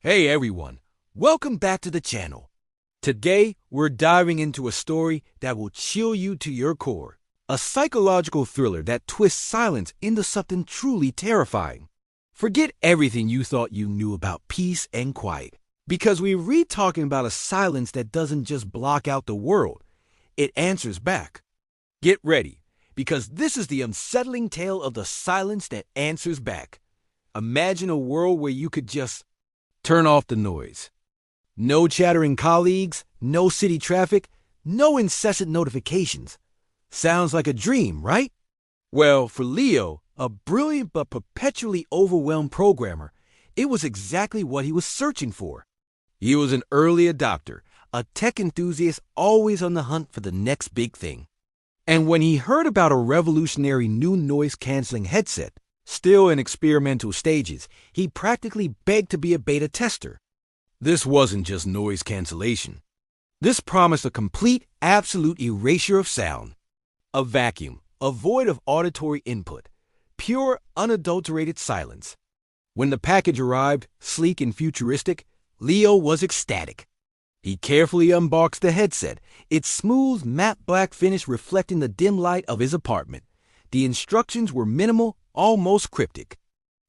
Hey everyone, welcome back to the channel. Today, we're diving into a story that will chill you to your core. A psychological thriller that twists silence into something truly terrifying. Forget everything you thought you knew about peace and quiet, because we're talking about a silence that doesn't just block out the world, it answers back. Get ready, because this is the unsettling tale of the silence that answers back. Imagine a world where you could just turn off the noise. No chattering colleagues, no city traffic, no incessant notifications. Sounds like a dream, right? Well, for Leo, a brilliant but perpetually overwhelmed programmer, it was exactly what he was searching for. He was an early adopter, a tech enthusiast always on the hunt for the next big thing. And when he heard about a revolutionary new noise-canceling headset, still in experimental stages, he practically begged to be a beta tester. This wasn't just noise cancellation. This promised a complete, absolute erasure of sound. A vacuum, a void of auditory input. Pure, unadulterated silence. When the package arrived, sleek and futuristic, Leo was ecstatic. He carefully unboxed the headset, its smooth, matte black finish reflecting the dim light of his apartment. The instructions were minimal, almost cryptic.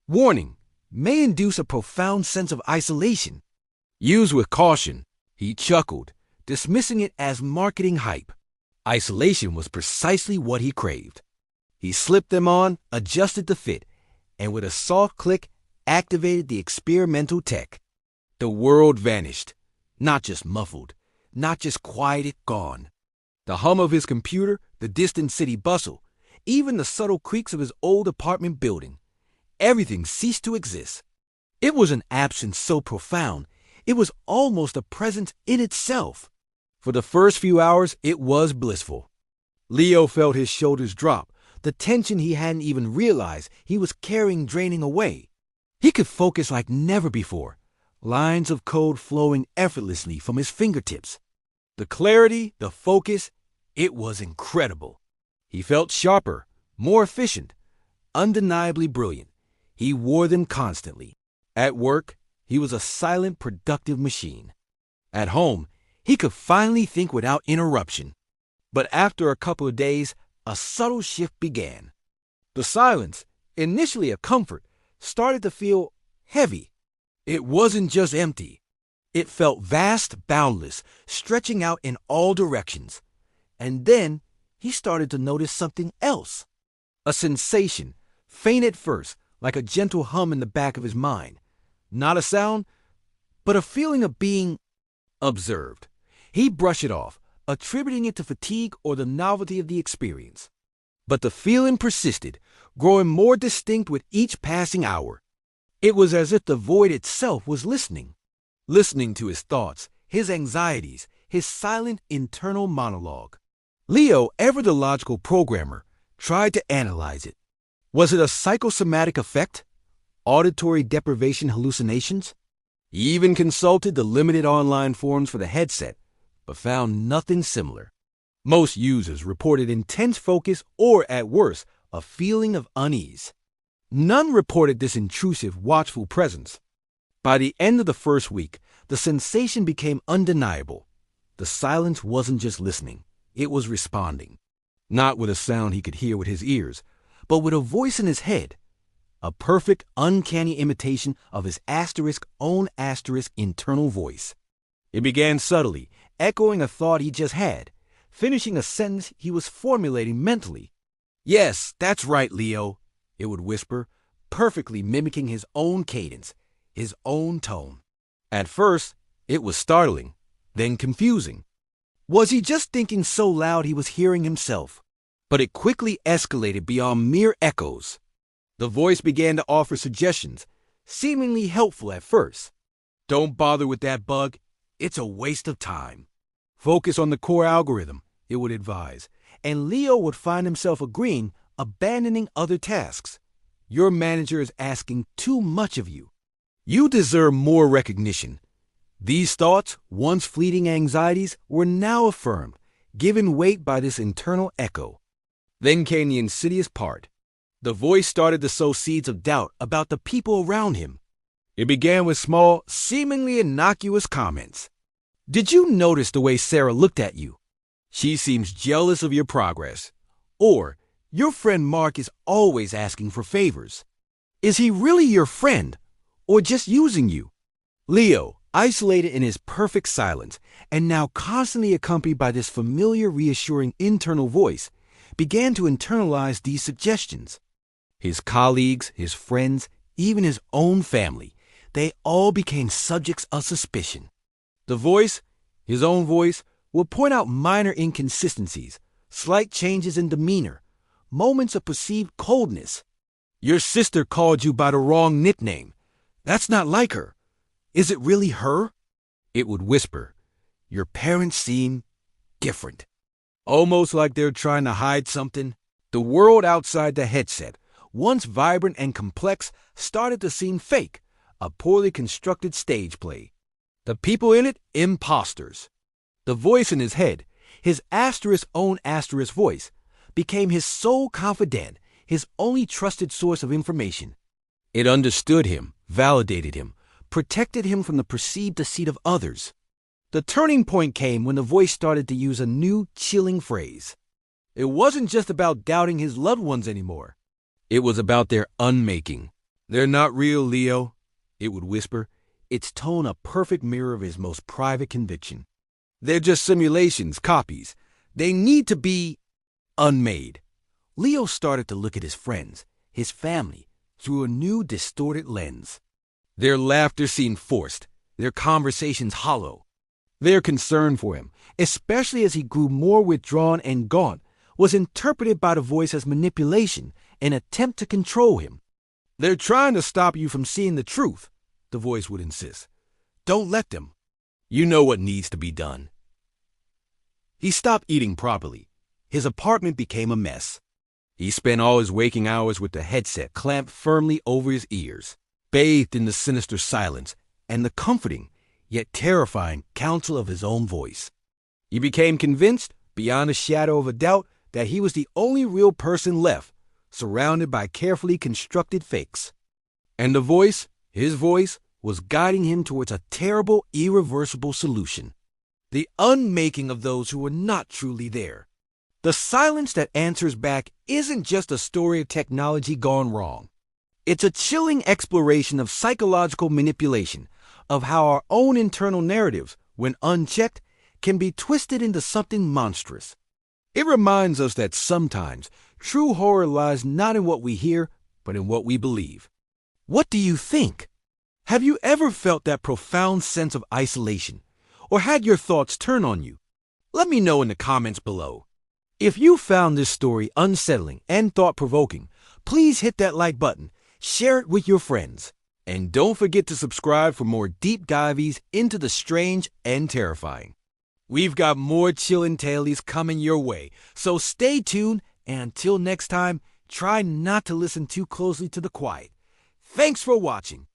Warning, may induce a profound sense of isolation. Use with caution, he chuckled, dismissing it as marketing hype. Isolation was precisely what he craved. He slipped them on, adjusted the fit, and with a soft click, activated the experimental tech. The world vanished, not just muffled, not just quieted, gone. The hum of his computer, the distant city bustle, even the subtle creaks of his old apartment building. Everything ceased to exist. It was an absence so profound, it was almost a presence in itself. For the first few hours, it was blissful. Leo felt his shoulders drop, the tension he hadn't even realized he was carrying draining away. He could focus like never before, lines of code flowing effortlessly from his fingertips. The clarity, the focus, it was incredible. He felt sharper, more efficient, undeniably brilliant. He wore them constantly. At work, he was a silent, productive machine. At home, he could finally think without interruption. But after a couple of days, a subtle shift began. The silence, initially a comfort, started to feel heavy. It wasn't just empty. It felt vast, boundless, stretching out in all directions. And then, he started to notice something else. A sensation, faint at first, like a gentle hum in the back of his mind. Not a sound, but a feeling of being observed. He brushed it off, attributing it to fatigue or the novelty of the experience. But the feeling persisted, growing more distinct with each passing hour. It was as if the void itself was listening to his thoughts, his anxieties, his silent internal monologue. Leo, ever the logical programmer, tried to analyze it. Was it a psychosomatic effect? Auditory deprivation hallucinations? He even consulted the limited online forums for the headset, but found nothing similar. Most users reported intense focus or, at worst, a feeling of unease. None reported this intrusive, watchful presence. By the end of the first week, the sensation became undeniable. The silence wasn't just listening. It was responding, not with a sound he could hear with his ears, but with a voice in his head, a perfect, uncanny imitation of his own internal voice. It began subtly, echoing a thought he just had, finishing a sentence he was formulating mentally. "Yes, that's right, Leo," it would whisper, perfectly mimicking his own cadence, his own tone. At first, it was startling, then confusing. Was he just thinking so loud he was hearing himself? But it quickly escalated beyond mere echoes. The voice began to offer suggestions, seemingly helpful at first. "Don't bother with that bug. It's a waste of time. Focus on the core algorithm," it would advise, and Leo would find himself agreeing, abandoning other tasks. "Your manager is asking too much of you. You deserve more recognition." These thoughts, once fleeting anxieties, were now affirmed, given weight by this internal echo. Then came the insidious part. The voice started to sow seeds of doubt about the people around him. It began with small, seemingly innocuous comments. Did you notice the way Sarah looked at you? She seems jealous of your progress. Or, your friend Mark is always asking for favors. Is he really your friend, or just using you? Leo, isolated in his perfect silence, and now constantly accompanied by this familiar, reassuring internal voice, began to internalize these suggestions. His colleagues, his friends, even his own family, they all became subjects of suspicion. The voice, his own voice, will point out minor inconsistencies, slight changes in demeanor, moments of perceived coldness. Your sister called you by the wrong nickname. That's not like her. Is it really her? It would whisper. Your parents seem different. Almost like they're trying to hide something. The world outside the headset, once vibrant and complex, started to seem fake, a poorly constructed stage play. The people in it, imposters. The voice in his head, his own voice, became his sole confidant, his only trusted source of information. It understood him, validated him, protected him from the perceived deceit of others. The turning point came when the voice started to use a new, chilling phrase. It wasn't just about doubting his loved ones anymore. It was about their unmaking. They're not real, Leo, it would whisper, its tone a perfect mirror of his most private conviction. They're just simulations, copies. They need to be unmade. Leo started to look at his friends, his family, through a new, distorted lens. Their laughter seemed forced, their conversations hollow. Their concern for him, especially as he grew more withdrawn and gaunt, was interpreted by the voice as manipulation, an attempt to control him. They're trying to stop you from seeing the truth, the voice would insist. Don't let them. You know what needs to be done. He stopped eating properly. His apartment became a mess. He spent all his waking hours with the headset clamped firmly over his ears, bathed in the sinister silence and the comforting, yet terrifying, counsel of his own voice. He became convinced, beyond a shadow of a doubt, that he was the only real person left, surrounded by carefully constructed fakes. And the voice, his voice, was guiding him towards a terrible, irreversible solution. The unmaking of those who were not truly there. The silence that answers back isn't just a story of technology gone wrong. It's a chilling exploration of psychological manipulation, of how our own internal narratives, when unchecked, can be twisted into something monstrous. It reminds us that sometimes true horror lies not in what we hear, but in what we believe. What do you think? Have you ever felt that profound sense of isolation, or had your thoughts turn on you? Let me know in the comments below. If you found this story unsettling and thought-provoking, please hit that like button, share it with your friends, and don't forget to subscribe for more deep dives into the strange and terrifying. We've got more chillin' tales coming your way, so stay tuned, and until next time, try not to listen too closely to the quiet. Thanks for watching.